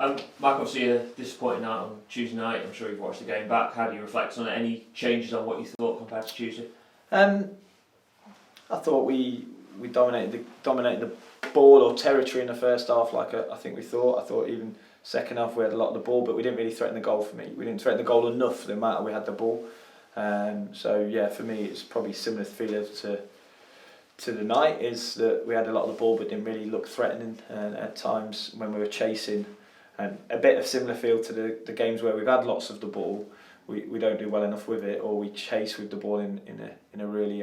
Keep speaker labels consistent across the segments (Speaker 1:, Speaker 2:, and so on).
Speaker 1: Mike, obviously a disappointing night on Tuesday night. I'm sure you've watched the game back. How do you reflect on it? Any changes on what you thought compared to Tuesday?
Speaker 2: I thought we dominated the ball or territory in the first half, like I think we thought. I thought even second half we had a lot of the ball, but we didn't really threaten the goal for me. We didn't threaten the goal enough no matter we had the ball. So yeah, for me it's probably similar feeling to the night, is that we had a lot of the ball but didn't really look threatening, and at times when we were chasing, and a bit of similar feel to the games where we've had lots of the ball, we don't do well enough with it, or we chase with the ball in a really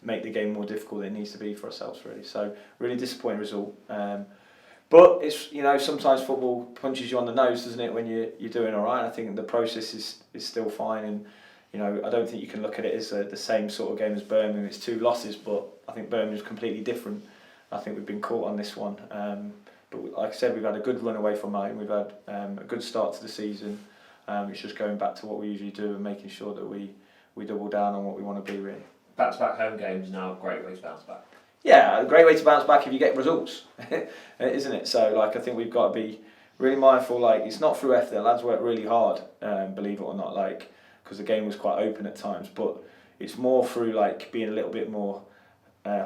Speaker 2: make the game more difficult than it needs to be for ourselves, really. So really disappointing result. But it's, sometimes football punches you on the nose, doesn't it, when you're doing all right. I think the process is still fine, and I don't think you can look at it as the same sort of game as Birmingham. It's 2 losses, but I think Birmingham's completely different. I think we've been caught on this one. But like I said, we've had a good run away from home. We've had a good start to the season. It's just going back to what we usually do and making sure that we double down on what we want to be, really.
Speaker 1: Back-to-back home games now, a great way to bounce back.
Speaker 2: Yeah, a great way to bounce back if you get results, isn't it? So, I think we've got to be really mindful. It's not through effort. The lads work really hard, believe it or not, because the game was quite open at times. But it's more through being a little bit more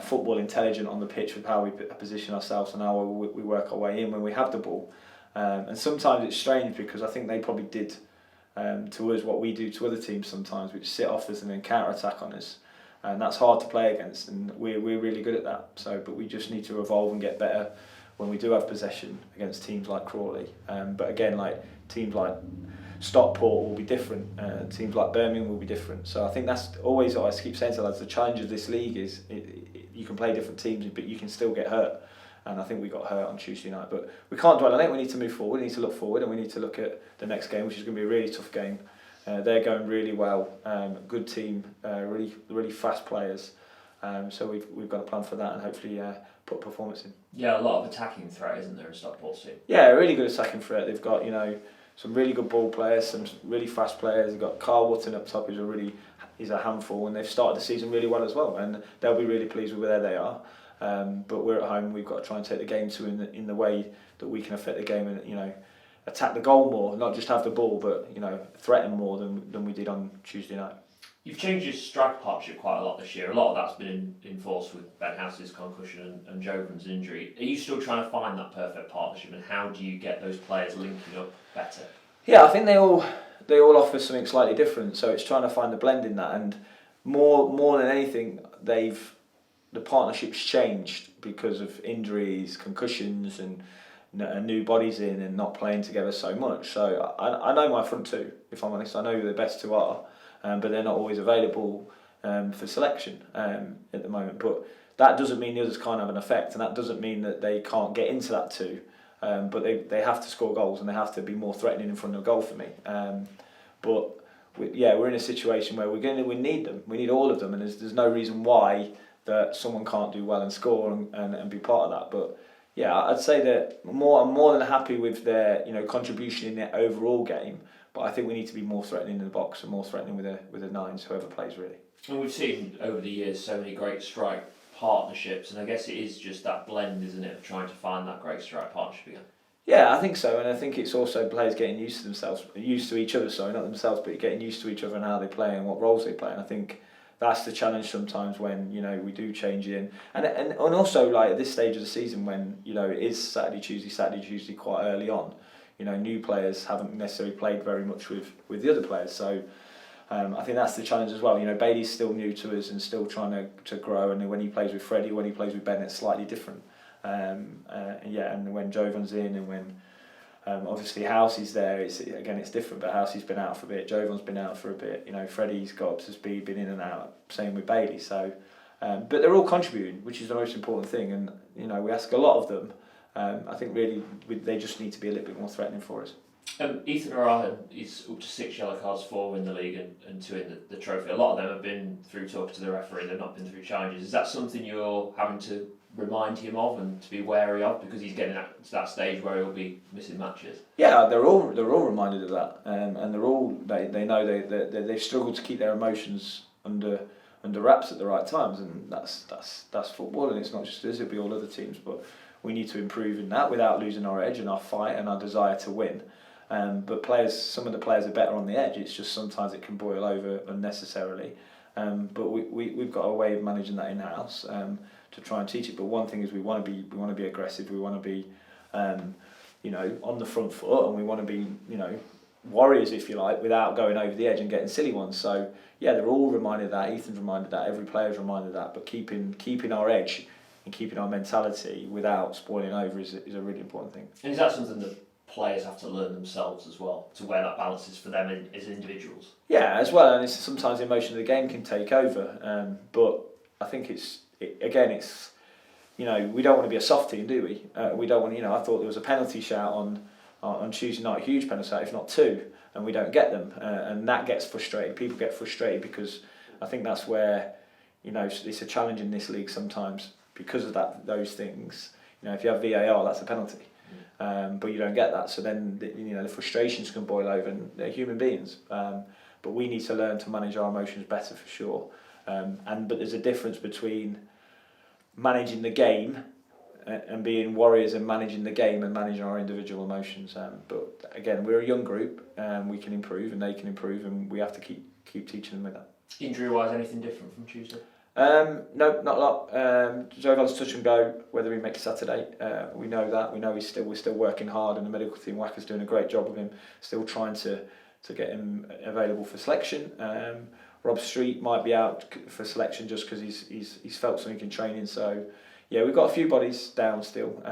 Speaker 2: football intelligent on the pitch with how we position ourselves and how we work our way in when we have the ball. And sometimes it's strange because I think they probably did to us what we do to other teams sometimes, which sit off us and then counter-attack on us. And that's hard to play against, and we're really good at that. But we just need to evolve and get better when we do have possession against teams like Crawley. But again, teams like Stockport will be different. Teams like Birmingham will be different. So I think that's always what I keep saying to lads. The challenge of this league is you can play different teams, but you can still get hurt. And I think we got hurt on Tuesday night. But we can't dwell on it. We need to move forward. We need to look forward, and we need to look at the next game, which is going to be a really tough game. They're going really well. Good team, really fast players. So we've got a plan for that, and hopefully put performance in.
Speaker 1: Yeah, a lot of attacking threat, isn't there, in Stockport's team?
Speaker 2: Yeah, a really good attacking threat. They've got some really good ball players, some really fast players. They've got Carl Wotton up top, who's a handful, and they've started the season really well as well. And they'll be really pleased with where they are. But we're at home. We've got to try and take the game to in the way that we can affect the game, and attack the goal more, not just have the ball, but threaten more than we did on Tuesday night.
Speaker 1: You've changed your striker partnership quite a lot this year. A lot of that's been enforced with Ben House's concussion and Jovan's injury. Are you still trying to find that perfect partnership, and how do you get those players linking up better?
Speaker 2: Yeah, I think they all offer something slightly different. So it's trying to find the blend in that, and more than anything, the partnership's changed because of injuries, concussions, and new bodies in and not playing together so much. So I know my front two, if I'm honest. I know who the best two are, but they're not always available for selection at the moment. But that doesn't mean the others can't have an effect, and that doesn't mean that they can't get into that two. But they have to score goals, and they have to be more threatening in front of goal for me. But we're in a situation where we need them. We need all of them, and there's no reason why that someone can't do well and score and be part of that. But yeah, I'd say that I'm more than happy with their contribution in their overall game, but I think we need to be more threatening in the box and more threatening with the nines, whoever plays really.
Speaker 1: And we've seen over the years so many great strike partnerships, and I guess it is just that blend, isn't it, of trying to find that great strike partnership again.
Speaker 2: Yeah, I think so, and I think it's also players getting used to each other. Sorry, not themselves, but getting used to each other and how they play and what roles they play. And I think that's the challenge sometimes when we do change in, and also at this stage of the season when it is Saturday Tuesday quite early on. New players haven't necessarily played very much with the other players, so I think that's the challenge as well. Bailey's still new to us and still trying to grow, and when he plays with Freddie, when he plays with Ben, it's slightly different. And when Jovan's in, and when obviously Housey's there, it's different. But Housey's been out for a bit, Jovan's been out for a bit. Freddie's got up to speed, been in and out. Same with Bailey. So, but they're all contributing, which is the most important thing. And we ask a lot of them. I think really they just need to be a little bit more threatening for us.
Speaker 1: Ethan O'Ryan is up to 6 yellow cards, 4 in the league and 2 in the trophy. A lot of them have been through talking to the referee. They've not been through challenges. Is that something you're having to remind him of and to be wary of, because he's getting to that stage where he'll be missing matches?
Speaker 2: Yeah, they're all reminded of that, and they're all they know they've struggled to keep their emotions under wraps at the right times, and that's football, and it's not just us, it'll be all other teams. But we need to improve in that without losing our edge and our fight and our desire to win. But some of the players are better on the edge. It's just sometimes it can boil over unnecessarily. But we've got a way of managing that in house to try and teach it. But one thing is we want to be aggressive. We want to be on the front foot, and we want to be warriors, if you like, without going over the edge and getting silly ones. So yeah, they're all reminded of that. Ethan's reminded of that. Every player's reminded of that. But keeping our edge and keeping our mentality without spoiling over is a really important thing.
Speaker 1: And is that something that players have to learn themselves as well, to where that balance is for them as individuals?
Speaker 2: Yeah, as well, and it's sometimes the emotion of the game can take over. But I think it's we don't want to be a soft team, do we? We don't want. I thought there was a penalty shout on Tuesday night, a huge penalty shout, if not two, and we don't get them, and that gets frustrating. People get frustrated because I think that's where it's a challenge in this league sometimes because of those things. If you have VAR, that's a penalty. But you don't get that, so then the frustrations can boil over, and they're human beings. But we need to learn to manage our emotions better for sure. But there's a difference between managing the game and being warriors and managing the game and managing our individual emotions. But again, we're a young group, we can improve and they can improve, and we have to keep teaching them with that.
Speaker 1: Injury-wise, anything different from Tuesday?
Speaker 2: No, not a lot. Zovan's touch and go, whether he makes Saturday. We know that. We know we're still working hard, and the medical team, Wacker's doing a great job with him, still trying to get him available for selection. Rob Street might be out for selection just because he's felt something in training. So yeah, we've got a few bodies down still,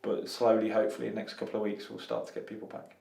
Speaker 2: but slowly, hopefully, in the next couple of weeks, we'll start to get people back.